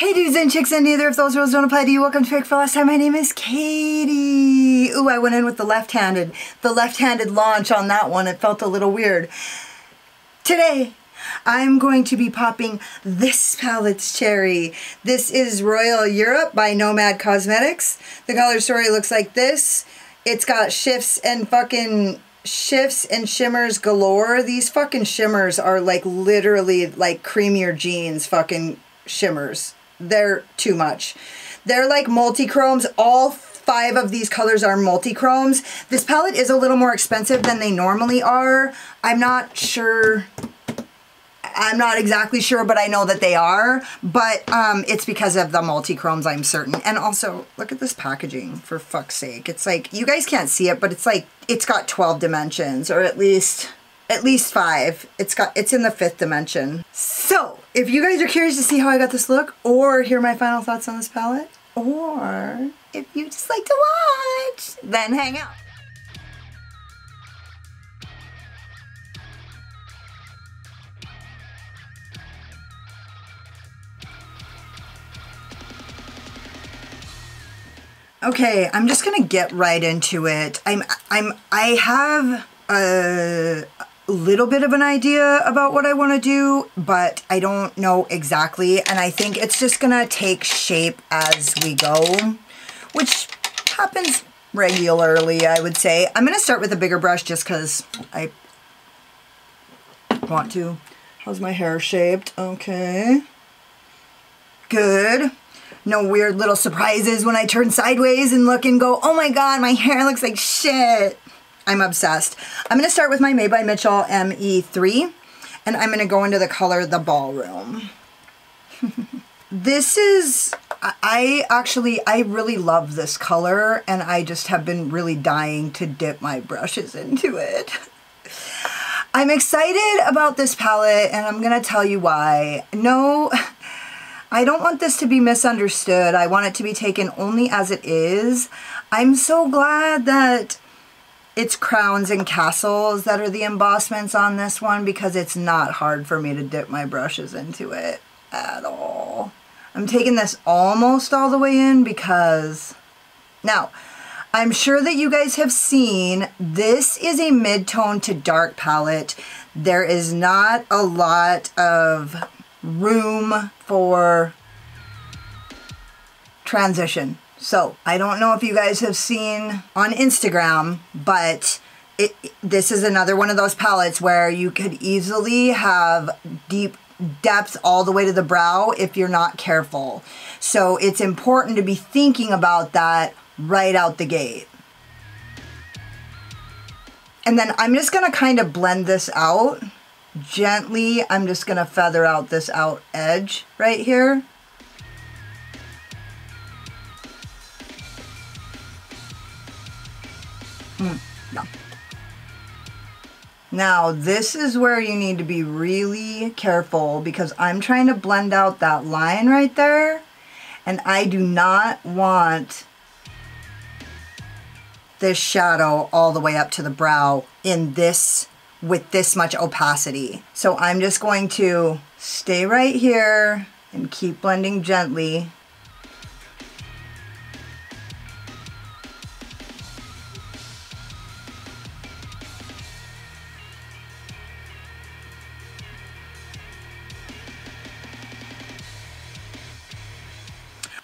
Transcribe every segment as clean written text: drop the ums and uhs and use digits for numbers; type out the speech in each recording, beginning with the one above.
Hey dudes and chicks, and neither of those rules don't apply to you. Welcome to Pick for Last Time. My name is Katie. Ooh, I went in with the left-handed launch on that one. It felt a little weird. Today, I'm going to be popping this palette's cherry. This is Royal Europe by Nomad Cosmetics. The color story looks like this. It's got shifts and shimmers galore. These fucking shimmers are like literally like creamier jeans fucking shimmers. They're too much. They're like multi-chromes. All 5 of these colors are multi-chromes. This palette is a little more expensive than they normally are. I'm not exactly sure, but I know that they are. But it's because of the multi-chromes, I'm certain. And also, look at this packaging, for fuck's sake. It's like, you guys can't see it, but it's like, it's got 12 dimensions, or at least 5. It's in the 5th dimension. So, if you guys are curious to see how I got this look, or hear my final thoughts on this palette, or if you just like to watch, then hang out. Okay, I'm just gonna get right into it. I have a little bit of an idea about what I want to do, but I don't know exactly, and I think it's just gonna take shape as we go, which happens regularly, I would say. I'm gonna start with a bigger brush just because I want to. How's my hair shaped? Okay. Good. No weird little surprises when I turn sideways and look and go, oh my god, my hair looks like shit. I'm obsessed. I'm going to start with my Made by Mitchell ME3, and I'm going to go into the color The Ballroom. This is, I really love this color, and I just have been really dying to dip my brushes into it. I'm excited about this palette, and I'm going to tell you why. No, I don't want this to be misunderstood. I want it to be taken only as it is. I'm so glad that it's crowns and castles that are the embossments on this one, because it's not hard for me to dip my brushes into it at all. I'm taking this almost all the way in because, now, I'm sure that you guys have seen, this is a mid-tone to dark palette. There is not a lot of room for transition. So, I don't know if you guys have seen on Instagram, but this is another one of those palettes where you could easily have deep depth all the way to the brow if you're not careful. So, it's important to be thinking about that right out the gate. And then I'm just going to kind of blend this out. Gently, I'm just going to feather out this out edge right here. No. Now, this is where you need to be really careful, because I'm trying to blend out that line right there, and I do not want this shadow all the way up to the brow in this, with this much opacity. So I'm just going to stay right here and keep blending gently.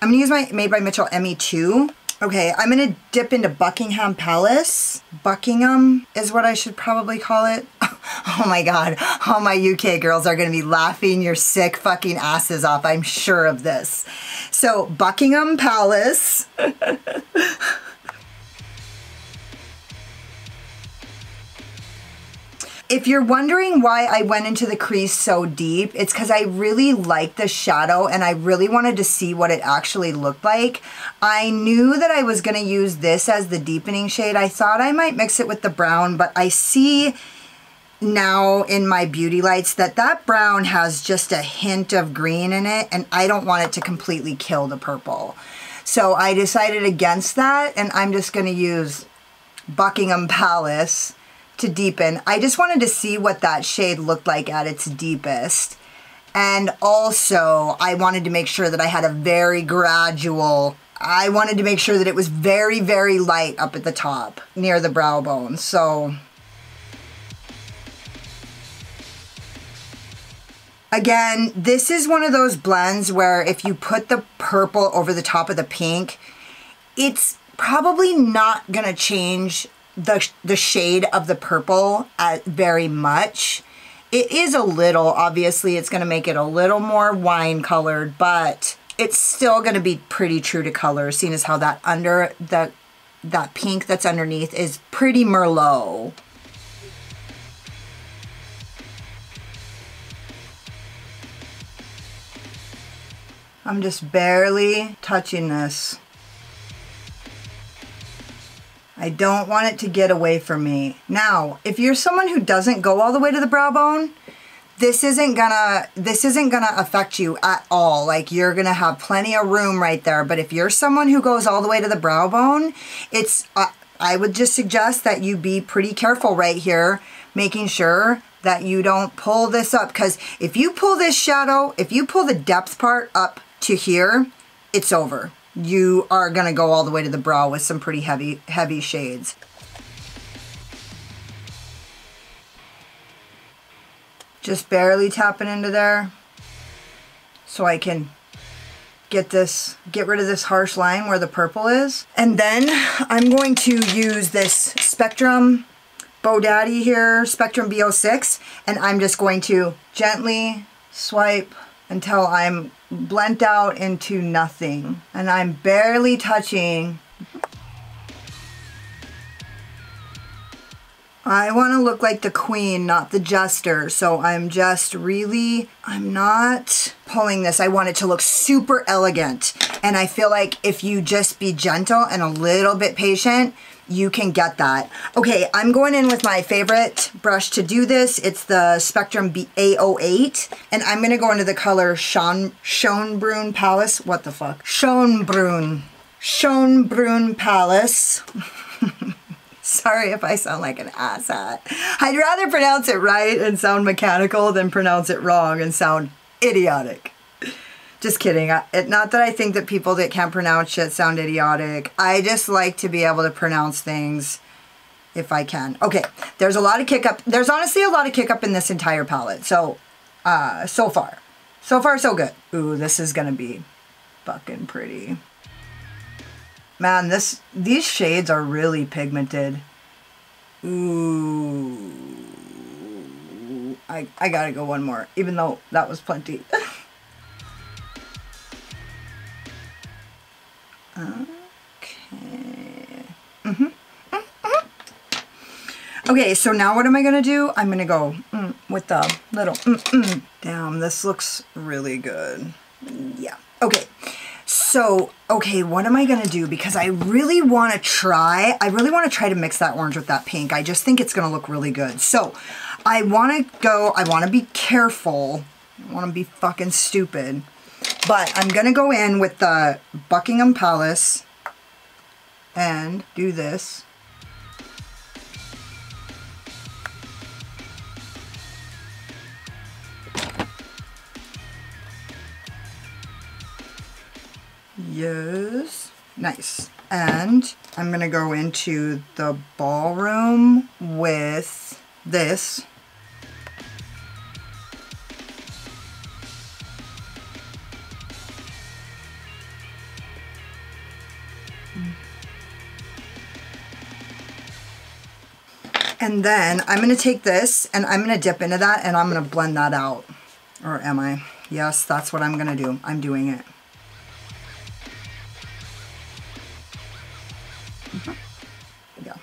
I'm gonna use my Made by Mitchell ME2. Okay, I'm gonna dip into Buckingham Palace. Buckingham is what I should probably call it. Oh my god, all my UK girls are gonna be laughing your sick fucking asses off. I'm sure of this. So, Buckingham Palace. If you're wondering why I went into the crease so deep, it's because I really liked the shadow and I really wanted to see what it actually looked like. I knew that I was going to use this as the deepening shade. I thought I might mix it with the brown, but I see now in my beauty lights that that brown has just a hint of green in it, and I don't want it to completely kill the purple. So I decided against that, and I'm just going to use Buckingham Palace to deepen. I just wanted to see what that shade looked like at its deepest. And also, I wanted to make sure that I had a very gradual, I wanted to make sure that it was very, very light up at the top, near the brow bone. So, again, this is one of those blends where if you put the purple over the top of the pink, it's probably not gonna change the shade of the purple very much. It is a little, obviously, it's gonna make it a little more wine colored, but it's still gonna be pretty true to color, seeing as how that that pink that's underneath is pretty Merlot. I'm just barely touching this. I don't want it to get away from me. Now, if you're someone who doesn't go all the way to the brow bone, this isn't gonna affect you at all. Like, you're gonna have plenty of room right there. But if you're someone who goes all the way to the brow bone, it's I would just suggest that you be pretty careful right here, making sure that you don't pull this up. Because if you pull this shadow, if you pull the depth part up to here, it's over. You are gonna go all the way to the brow with some pretty heavy shades. Just barely tapping into there so I can get rid of this harsh line where the purple is. And then I'm going to use this Spectrum Bo Daddy here, Spectrum B06, and I'm just going to gently swipe until I'm blent out into nothing. And I'm barely touching. I want to look like the queen, not the jester. So I'm not pulling this. I want it to look super elegant. And I feel like if you just be gentle and a little bit patient, you can get that. Okay, I'm going in with my favorite brush to do this. It's the Spectrum A08, and I'm gonna go into the color Schönbrunn Palace. What the fuck? Schönbrunn Palace. Sorry if I sound like an asshat. I'd rather pronounce it right and sound mechanical than pronounce it wrong and sound idiotic. Just kidding. Not that I think that people that can't pronounce shit sound idiotic. I just like to be able to pronounce things if I can. Okay, there's a lot of kick up. There's honestly a lot of kick up in this entire palette. So, so far so good. Ooh, this is gonna be fucking pretty. Man, these shades are really pigmented. Ooh. I gotta go one more, even though that was plenty. Okay. Okay, so now what am I gonna do? I'm gonna go with the little Damn, this looks really good. Yeah. Okay. So, okay, what am I gonna do? Because I really wanna try to mix that orange with that pink. I just think it's gonna look really good. So, I wanna be careful. I wanna be fucking stupid. But I'm gonna go in with the Buckingham Palace and do this. Yes, nice. And I'm gonna go into the Ballroom with this. And then I'm gonna take this and I'm gonna dip into that and I'm gonna blend that out. Or am I? Yes, that's what I'm gonna do. I'm doing it. Yeah.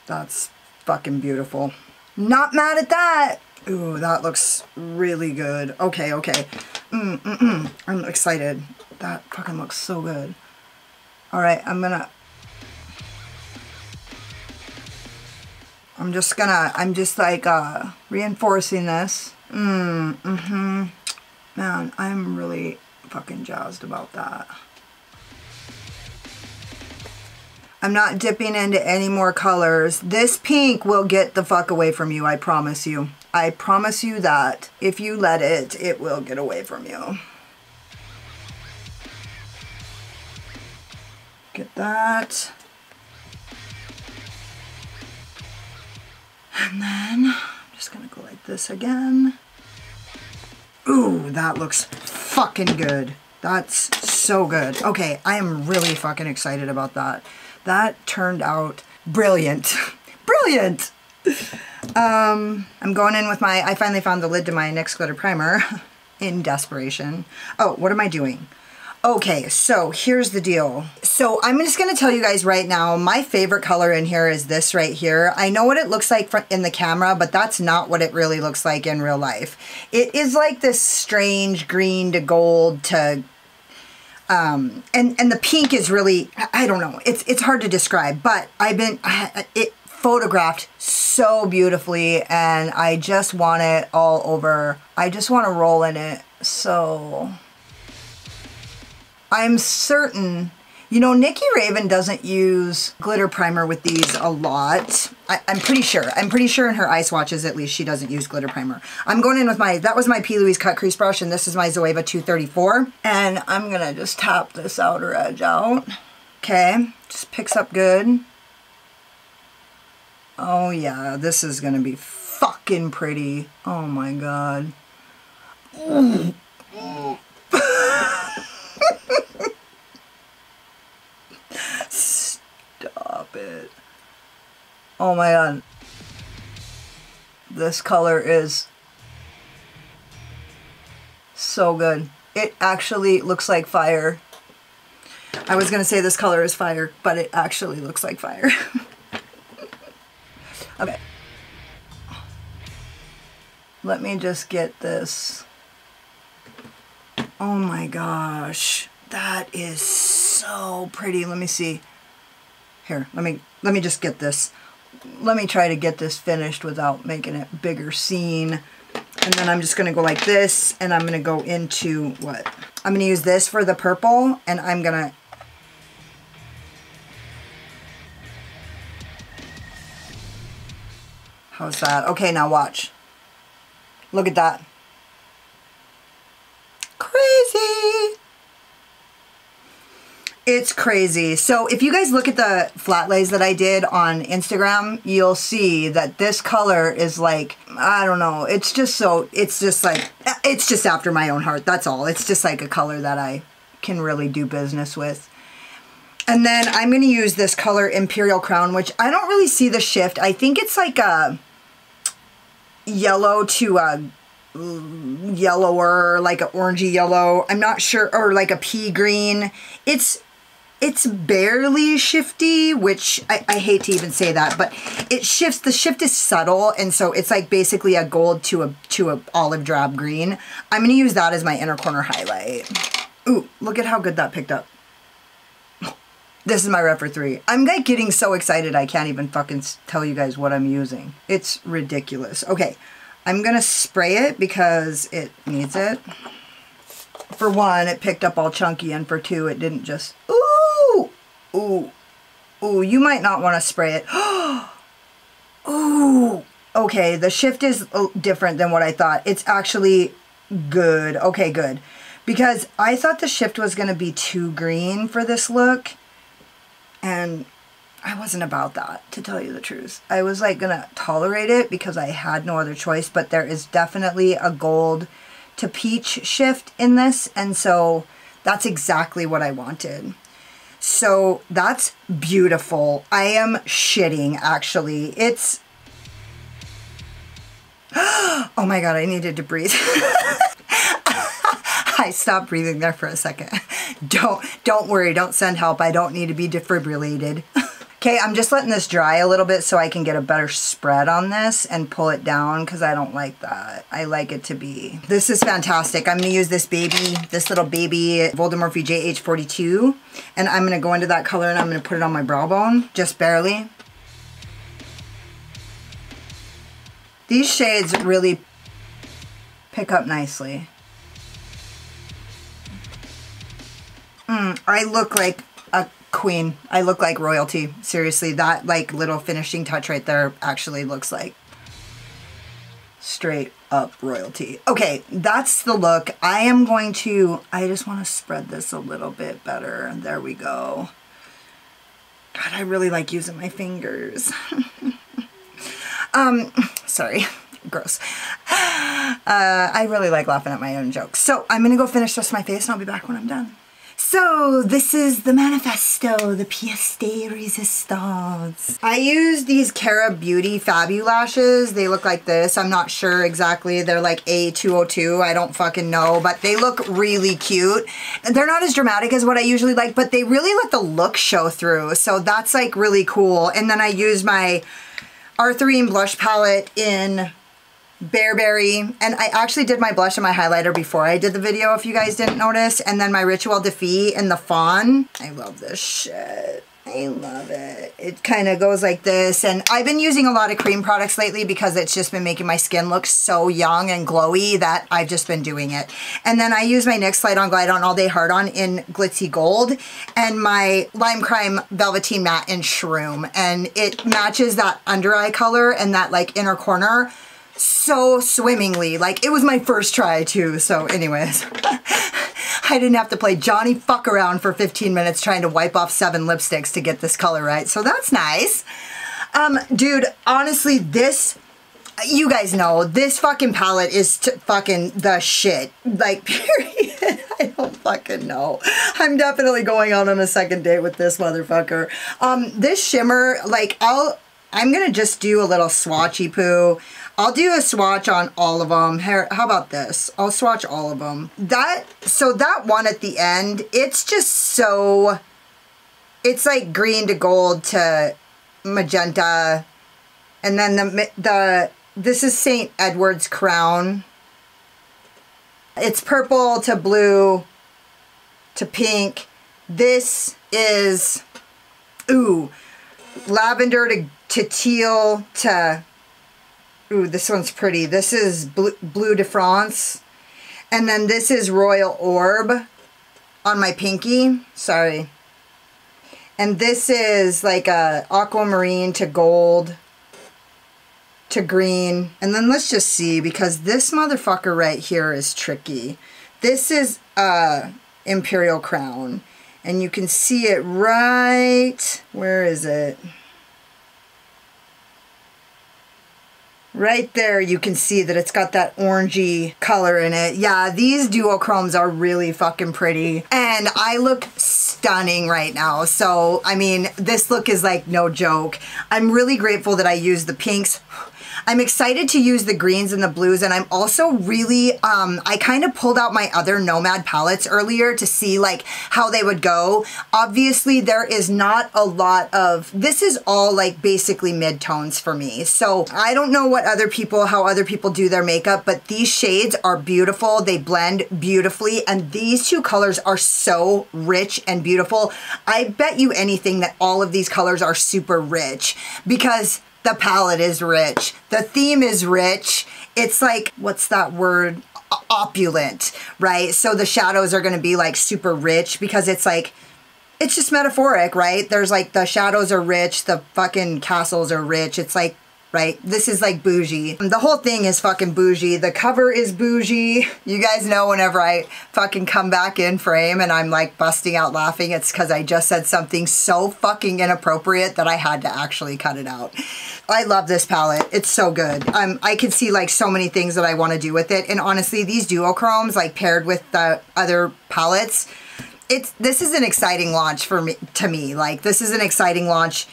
That's fucking beautiful. Not mad at that. Ooh, that looks really good. Okay, okay. I'm excited. That fucking looks so good. All right, I'm just like reinforcing this. Man, I'm really fucking jazzed about that. I'm not dipping into any more colors. This pink will get the fuck away from you, I promise you. I promise you that if you let it, it will get away from you. Get that. And then I'm just gonna go like this again. Ooh, that looks fucking good. That's so good. Okay, I am really fucking excited about that. That turned out brilliant. Brilliant! I'm going in with my, I finally found the lid to my NYX glitter primer in desperation. Oh, what am I doing? Okay, so here's the deal. So I'm just gonna tell you guys right now, my favorite color in here is this right here. I know what it looks like in the camera, but that's not what it really looks like in real life. It is like this strange green to gold to, and the pink is really, I don't know, it's hard to describe, but it photographed so beautifully and I just want it all over. I just want to roll in it, so... I'm certain, you know, Nikki Raven doesn't use glitter primer with these a lot. I'm pretty sure. I'm pretty sure in her eye swatches, at least, she doesn't use glitter primer. I'm going in with my, that was my P. Louise cut crease brush, and this is my ZOEVA 234. And I'm going to just tap this outer edge out. Okay, just picks up good. Oh yeah, this is going to be fucking pretty. Oh my God. Stop it. Oh my God. This color is so good. It actually looks like fire. I was gonna say this color is fire, but it actually looks like fire. Okay. Let me just get this. Oh my gosh. That is so pretty. Let me see. Here, let me just get this. Let me try to get this finished without making it bigger scene. And then I'm just gonna go like this, and I'm gonna go into what? I'm gonna use this for the purple, and I'm gonna... How's that? Okay, now watch. Look at that. Crazy! It's crazy. So if you guys look at the flat lays that I did on Instagram, you'll see that this color is like, I don't know, it's just so, it's just like, it's just after my own heart, that's all. It's just like a color that I can really do business with. And then I'm going to use this color Imperial Crown, which I don't really see the shift. I think it's like a yellow to a yellower, like an orangey yellow. I'm not sure, or like a pea green. It's barely shifty, which I hate to even say that, but it shifts. The shift is subtle, and so it's like basically a gold to a olive drab green. I'm going to use that as my inner corner highlight. Ooh, look at how good that picked up. This is my REPHR 3. I'm like getting so excited I can't even fucking tell you guys what I'm using. It's ridiculous. Okay, I'm going to spray it because it needs it. For one, it picked up all chunky, and for two, it didn't just... Ooh! Ooh. Ooh, you might not want to spray it. Ooh! Okay, the shift is different than what I thought. It's actually good. Okay, good. Because I thought the shift was going to be too green for this look. And I wasn't about that, to tell you the truth. I was like going to tolerate it because I had no other choice. But there is definitely a gold to peach shift in this, and so that's exactly what I wanted. So that's beautiful. I am shitting, actually. It's... Oh my God, I needed to breathe. I stopped breathing there for a second. Don't worry, don't send help. I don't need to be defibrillated. Okay, I'm just letting this dry a little bit so I can get a better spread on this and pull it down because I don't like that. I like it to be... This is fantastic. I'm going to use this little baby MORPHE JH42, and I'm going to go into that color and I'm going to put it on my brow bone, just barely. These shades really pick up nicely. I look like a queen. I look like royalty. Seriously, that like little finishing touch right there actually looks like straight up royalty. Okay, that's the look. I just want to spread this a little bit better. There we go. God, I really like using my fingers. Sorry, gross. I really like laughing at my own jokes. So I'm gonna go finish the rest of my face and I'll be back when I'm done. So this is the manifesto, the pièce de résistance. I use these Cara Beauty Fabulashes. They look like this. I'm not sure exactly. They're like A202. I don't fucking know, but they look really cute. They're not as dramatic as what I usually like, but they really let the look show through. So that's like really cool. And then I use my Arthurine blush palette in Bearberry, and I actually did my blush and my highlighter before I did the video, if you guys didn't notice, and then my Rituel de Fille in the Fawn. I love this shit. I love it. It kind of goes like this, and I've been using a lot of cream products lately because it's just been making my skin look so young and glowy that I've just been doing it. And then I use my NYX Slide On Glide On All Day Hard On in Glitzy Gold and my Lime Crime Velveteen Matte in Shroom, and it matches that under eye color and that like inner corner so swimmingly. Like, it was my first try too, so anyways. I didn't have to play Johnny fuck around for 15 minutes trying to wipe off 7 lipsticks to get this color right, so that's nice. Dude, honestly, this, you guys know, this fucking palette is fucking the shit. Like, period. I don't fucking know. I'm definitely going on a second date with this motherfucker. This shimmer, like, I'm gonna just do a little swatchy poo. I'll do a swatch on all of them. Here, how about this? I'll swatch all of them. So that one at the end, it's just so, it's like green to gold to magenta. And then this is St. Edward's Crown. It's purple to blue to pink. This is, ooh, lavender to teal to, ooh, this one's pretty. This is Bleu de France. And then this is Royal Orb on my pinky. Sorry. And this is like a aquamarine to gold to green. And then let's just see, because this motherfucker right here is tricky. This is Imperial Crown. And you can see it right, where is it? Right there, you can see that it's got that orangey color in it. Yeah, these duochromes are really fucking pretty. And I look stunning right now. So, I mean, this look is like no joke. I'm really grateful that I used the pinks. I'm excited to use the greens and the blues, and I'm also really, I kind of pulled out my other Nomad palettes earlier to see like how they would go. Obviously, there is not a lot of, this is all like basically mid-tones for me. So I don't know what how other people do their makeup, but these shades are beautiful. They blend beautifully, and these two colors are so rich and beautiful. I bet you anything that all of these colors are super rich because the palette is rich. The theme is rich. It's like, what's that word? Opulent, right? So the shadows are gonna be like super rich because it's like, it's just metaphoric, right? There's like, the shadows are rich, the fucking castles are rich. It's like, right? This is like bougie. The whole thing is fucking bougie. The cover is bougie. You guys know whenever I fucking come back in frame and I'm like busting out laughing, it's because I just said something so fucking inappropriate that I had to actually cut it out. I love this palette. It's so good. I can see like so many things that I want to do with it. And honestly, these duochromes like paired with the other palettes, this is an exciting launch for me, Like, this is an exciting launch.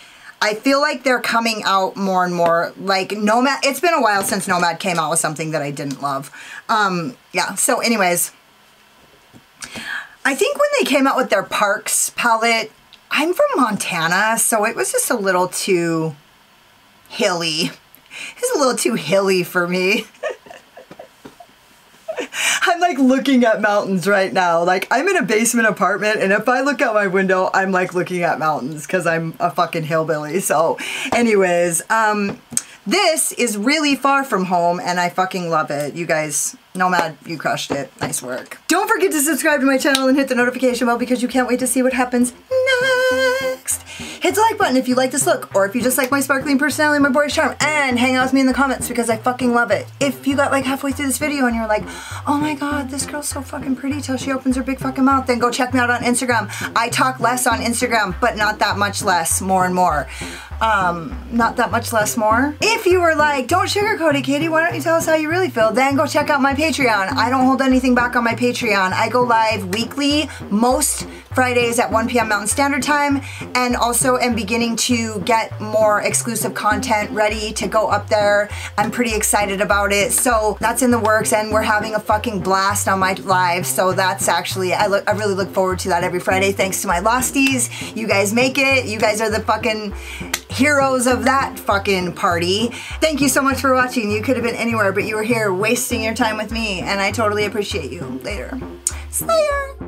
I feel like they're coming out more and more, like Nomad. It's been a while since Nomad came out with something that I didn't love. Yeah, so anyways, I think when they came out with their Parks palette, I'm from Montana, so it was just a little too hilly. It's a little too hilly for me. I'm like looking at mountains right now. Like, I'm in a basement apartment, and if I look out my window, I'm like looking at mountains because I'm a fucking hillbilly. So anyways, this is really far from home, and I fucking love it. You guys, Nomad, you crushed it. Nice work. Don't forget to subscribe to my channel and hit the notification bell because you can't wait to see what happens next. hit the like button if you like this look, or if you just like my sparkling personality and my boyish charm, and hang out with me in the comments because I fucking love it. If you got like halfway through this video and you're like, oh my god, this girl's so fucking pretty till she opens her big fucking mouth, then go check me out on Instagram. I talk less on Instagram, but not that much less, more and more. Not that much less more. If you were like, don't sugarcoat it, Katie, why don't you tell us how you really feel, then go check out my Patreon. I don't hold anything back on my Patreon. I go live weekly, most Fridays at 1 p.m. Mountain Standard Time, and also am beginning to get more exclusive content ready to go up there. I'm pretty excited about it, so that's in the works, and we're having a fucking blast on my live, so that's actually, I really look forward to that every Friday, thanks to my Losties. You guys make it. You guys are the fucking heroes of that fucking party. Thank you so much for watching. You could have been anywhere, but you were here wasting your time with me, and I totally appreciate you. Later. Slayer!